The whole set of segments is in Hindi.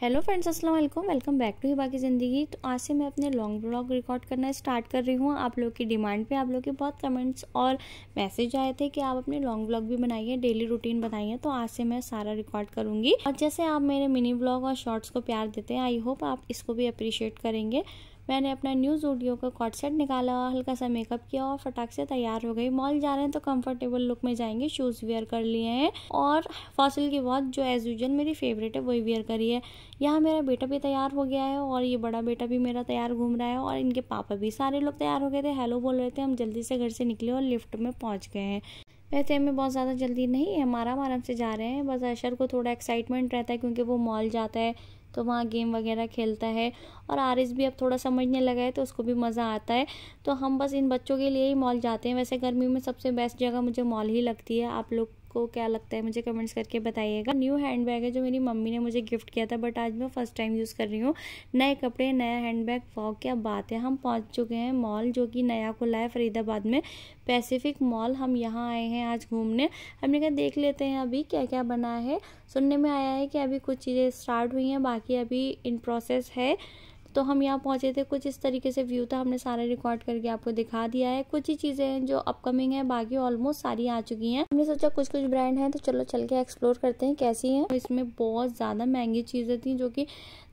हेलो फ्रेंड्स, अस्सलाम वालेकुम। वेलकम बैक टू हिबा की ज़िंदगी। तो आज से मैं अपने लॉन्ग ब्लॉग रिकॉर्ड करना स्टार्ट कर रही हूँ। आप लोग की डिमांड पे, आप लोग के बहुत कमेंट्स और मैसेज आए थे कि आप अपने लॉन्ग ब्लॉग भी बनाइए, डेली रूटीन बताइए। तो आज से मैं सारा रिकॉर्ड करूँगी। और जैसे आप मेरे मिनी ब्लॉग और शॉर्ट्स को प्यार देते हैं, आई होप आप इसको भी अप्रिशिएट करेंगे। मैंने अपना न्यू ज़ूडियो का कॉट सेट निकाला, हल्का सा मेकअप किया और फटाक से तैयार हो गई। मॉल जा रहे हैं तो कंफर्टेबल लुक में जाएंगे। शूज़ वेयर कर लिए हैं और फॉसिल की वॉच जो एज यूजुअल मेरी फेवरेट है वही वेयर करी है। यहाँ मेरा बेटा भी तैयार हो गया है और ये बड़ा बेटा भी मेरा तैयार घूम रहा है और इनके पापा भी। सारे लोग तैयार हो गए थे, हेलो बोल रहे थे। हम जल्दी से घर से निकले और लिफ्ट में पहुँच गए हैं। वैसे हमें बहुत ज़्यादा जल्दी नहीं है, हम आराम से जा रहे हैं। बस अशर को थोड़ा एक्साइटमेंट रहता है क्योंकि वो मॉल जाता है तो वहाँ गेम वगैरह खेलता है और आरिस भी अब थोड़ा समझने लगा है तो उसको भी मज़ा आता है। तो हम बस इन बच्चों के लिए ही मॉल जाते हैं। वैसे गर्मी में सबसे बेस्ट जगह मुझे मॉल ही लगती है। आप लोग को क्या लगता है मुझे कमेंट्स करके बताइएगा। न्यू हैंड बैग है जो मेरी मम्मी ने मुझे गिफ्ट किया था, बट आज मैं फर्स्ट टाइम यूज़ कर रही हूँ। नए कपड़े, नया हैंड बैग, वाह क्या बात है। हम पहुँच चुके हैं मॉल जो कि नया खुला है फरीदाबाद में, पैसिफिक मॉल। हम यहाँ आए हैं आज घूमने। हमने कहा देख लेते हैं अभी क्या क्या बना है। सुनने में आया है कि अभी कुछ चीज़ें स्टार्ट हुई हैं, बाकी अभी इन प्रोसेस है। तो हम यहाँ पहुँचे थे, कुछ इस तरीके से व्यू था। हमने सारे रिकॉर्ड करके आपको दिखा दिया है। कुछ ही चीज़ें हैं जो अपकमिंग है, बाकी ऑलमोस्ट सारी आ चुकी हैं। हमने सोचा कुछ ब्रांड हैं तो चलो चल के एक्सप्लोर करते हैं कैसी हैं। इसमें बहुत ज़्यादा महंगी चीज़ें थी जो कि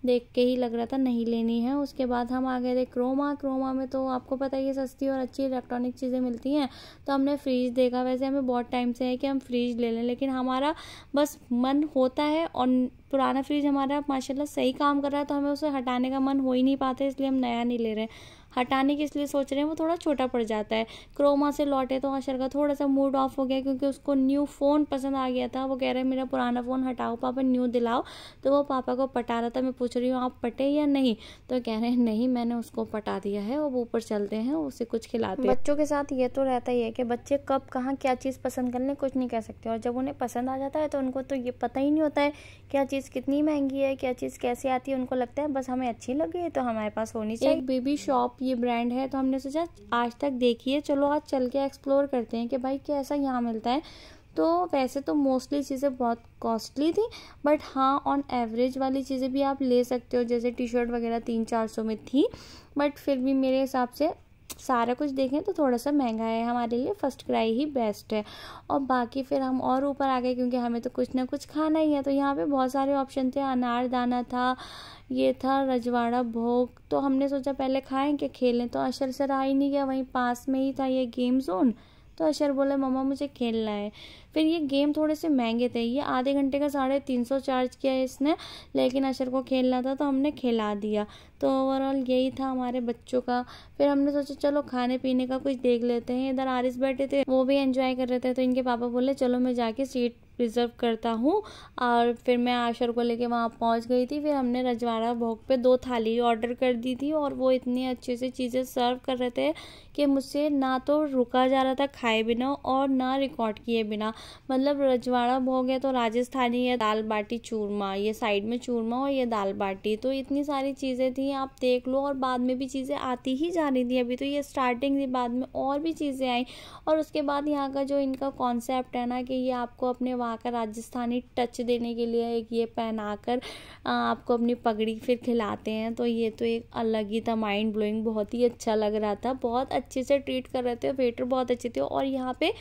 देख के ही लग रहा था नहीं लेनी है। उसके बाद हम आ गए थे क्रोमा में। तो आपको पता है ये सस्ती और अच्छी इलेक्ट्रॉनिक चीज़ें मिलती हैं। तो हमने फ्रीज देखा। वैसे हमें बहुत टाइम से है कि हम फ्रीज ले लें, लेकिन हमारा बस मन होता है और पुराना फ्रिज हमारा माशाल्लाह सही काम कर रहा है तो हमें उसे हटाने का मन हो ही नहीं पाता, इसलिए हम नया नहीं ले रहे। हटाने की इसलिए सोच रहे हैं, वो थोड़ा छोटा पड़ जाता है। क्रोमा से लौटे तो अशर का थोड़ा सा मूड ऑफ हो गया क्योंकि उसको न्यू फ़ोन पसंद आ गया था। वो कह रहे हैं मेरा पुराना फ़ोन हटाओ पापा, न्यू दिलाओ। तो वो पापा को पटा रहा था। मैं पूछ रही हूँ आप पटे या नहीं, तो कह रहे हैं नहीं मैंने उसको पटा दिया है। और वो ऊपर चलते हैं, उसे कुछ खिलाते हैं। बच्चों के साथ ये तो रहता ही है कि बच्चे कब कहाँ क्या चीज़ पसंद कर लें कुछ नहीं कह सकते। और जब उन्हें पसंद आ जाता है तो उनको तो ये पता ही नहीं होता है क्या चीज़ कितनी महंगी है, क्या चीज़ कैसे आती है। उनको लगता है बस हमें अच्छी लगी है तो हमारे पास होनी चाहिए। एक बेबी शॉप ये ब्रांड है, तो हमने सोचा आज तक देखिए, चलो आज चल के एक्सप्लोर करते हैं कि भाई कैसा यहाँ मिलता है। तो वैसे तो मोस्टली चीज़ें बहुत कॉस्टली थी, बट हाँ ऑन एवरेज वाली चीज़ें भी आप ले सकते हो। जैसे टी शर्ट वगैरह 300-400 में थी, बट फिर भी मेरे हिसाब से सारा कुछ देखें तो थोड़ा सा महंगा है। हमारे लिए फर्स्ट क्राई ही बेस्ट है। और बाकी फिर हम और ऊपर आ गए क्योंकि हमें तो कुछ ना कुछ खाना ही है। तो यहाँ पे बहुत सारे ऑप्शन थे। अनारदाना था, ये था रजवाड़ा भोग। तो हमने सोचा पहले खाएं कि खेलें, तो अशर से रहा ही नहीं गया। वहीं पास में ही था ये गेम जोन, तो अशर बोले मम्मा मुझे खेलना है। फिर ये गेम थोड़े से महंगे थे, ये आधे घंटे का 350 चार्ज किया है इसने, लेकिन अशर को खेलना था तो हमने खिला दिया। तो ओवरऑल यही था हमारे बच्चों का। फिर हमने सोचा चलो खाने पीने का कुछ देख लेते हैं। इधर आरिस बैठे थे, वो भी एंजॉय कर रहे थे। तो इनके पापा बोले चलो मैं जाके सीट रिजर्व करता हूँ। और फिर मैं आशर को लेके वहाँ पहुँच गई थी। फिर हमने रजवाड़ा भोग पे 2 थाली ऑर्डर कर दी थी और वो इतनी अच्छे से चीज़ें सर्व कर रहे थे कि मुझसे ना तो रुका जा रहा था खाए बिना और ना रिकॉर्ड किए बिना। मतलब रजवाड़ा भोग है तो राजस्थानी है, दाल बाटी चूरमा, ये साइड में चूरमा और ये दाल बाटी। तो इतनी सारी चीज़ें थी, आप देख लो। और बाद में भी चीज़ें आती ही जा रही थी, अभी तो ये स्टार्टिंग थी, बाद में और भी चीज़ें आई। और उसके बाद यहाँ का जो इनका कॉन्सेप्ट है ना कि ये आपको अपने वहाँ का राजस्थानी टच देने के लिए एक ये पहनाकर आपको अपनी पगड़ी फिर खिलाते हैं। तो ये तो एक अलग ही था, माइंड ब्लोइंग, बहुत ही अच्छा लग रहा था। बहुत अच्छे से ट्रीट कर रहे थे, वेटर बहुत अच्छे थे। और यहाँ पे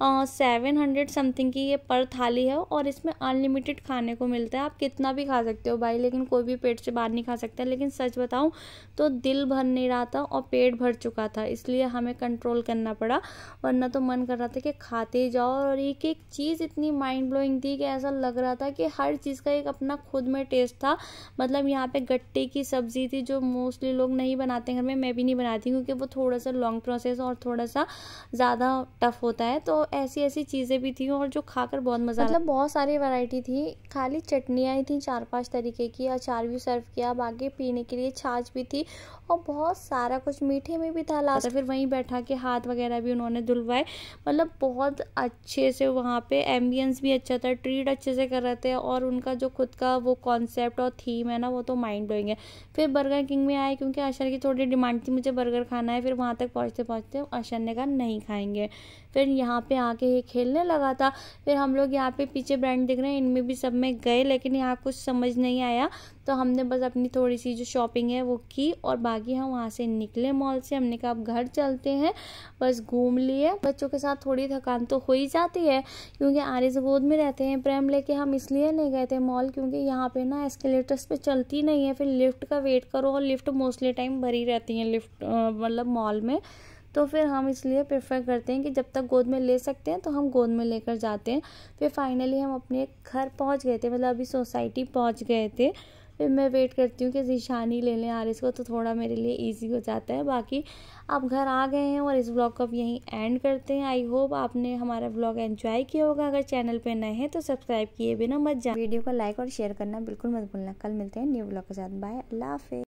700 समथिंग की ये पर थाली है और इसमें अनलिमिटेड खाने को मिलता है। आप कितना भी खा सकते हो भाई, लेकिन कोई भी पेट से बाहर नहीं खा सकता। लेकिन सच बताऊं तो दिल भर नहीं रहा था और पेट भर चुका था, इसलिए हमें कंट्रोल करना पड़ा, वरना तो मन कर रहा था कि खाते ही जाओ। और एक एक चीज़ इतनी माइंड ब्लोइंग थी कि ऐसा लग रहा था कि हर चीज़ का एक अपना खुद में टेस्ट था। मतलब यहाँ पे गट्टे की सब्जी थी जो मोस्टली लोग नहीं बनाते घर में, मैं भी नहीं बनाती क्योंकि वो थोड़ा सा लॉन्ग प्रोसेस और थोड़ा सा ज़्यादा टफ होता है। तो ऐसी ऐसी चीज़ें भी थी और जो खाकर बहुत मज़ा, मतलब बहुत सारी वैरायटी थी। खाली चटनियाँ ही थी 4-5 तरीके की, अचार भी सर्व किया, बाकी पीने के लिए छाछ भी थी और बहुत सारा कुछ मीठे में भी था लास्ट। फिर वहीं बैठा के हाथ वगैरह भी उन्होंने धुलवाए। मतलब बहुत अच्छे से वहाँ पे एम्बियंस भी अच्छा था, ट्रीट अच्छे से कर रहे थे। और उनका जो खुद का वो कॉन्सेप्ट और थीम है ना, वो तो माइंड ब्लोइंग है। फिर बर्गर किंग में आए क्योंकि अशर की थोड़ी डिमांड थी मुझे बर्गर खाना है। फिर वहाँ तक पहुँचते पहुँचते अशर ने कहा नहीं खाएंगे। फिर यहाँ पे आके ये खेलने लगा था। फिर हम लोग यहाँ पे पीछे ब्रांड दिख रहे हैं, इनमें भी सब में गए, लेकिन यहाँ कुछ समझ नहीं आया, तो हमने बस अपनी थोड़ी सी जो शॉपिंग है वो की और बाकी हम वहाँ से निकले मॉल से। हमने कहा अब घर चलते हैं, बस घूम लिए। बच्चों के साथ थोड़ी थकान तो हो ही जाती है, क्योंकि आरिस गोद में रहते हैं। प्रेम लेके हम इसलिए नहीं गए थे मॉल, क्योंकि यहाँ पे ना एस्केलेटर्स पे चलती नहीं है, फिर लिफ्ट का वेट करो, और लिफ्ट मोस्टली टाइम भरी रहती है लिफ्ट मतलब मॉल में। तो फिर हम इसलिए प्रेफर करते हैं कि जब तक गोद में ले सकते हैं तो हम गोद में लेकर जाते हैं। फिर फाइनली हम अपने घर पहुंच गए थे, मतलब अभी सोसाइटी पहुंच गए थे। फिर मैं वेट करती हूँ कि ज़ीशानी ले लें आरिस को, तो थोड़ा मेरे लिए इजी हो जाता है। बाकी आप घर आ गए हैं और इस व्लॉग को अब यहीं एंड करते हैं। आई होप आपने हमारा व्लॉग एंजॉय किया होगा। अगर चैनल पे नए हैं तो सब्सक्राइब किए बिना मत जाए। वीडियो को लाइक और शेयर करना बिल्कुल मत भूलना। कल मिलते हैं न्यू व्लॉग के साथ। बाय, अल्लाह हाफिज़।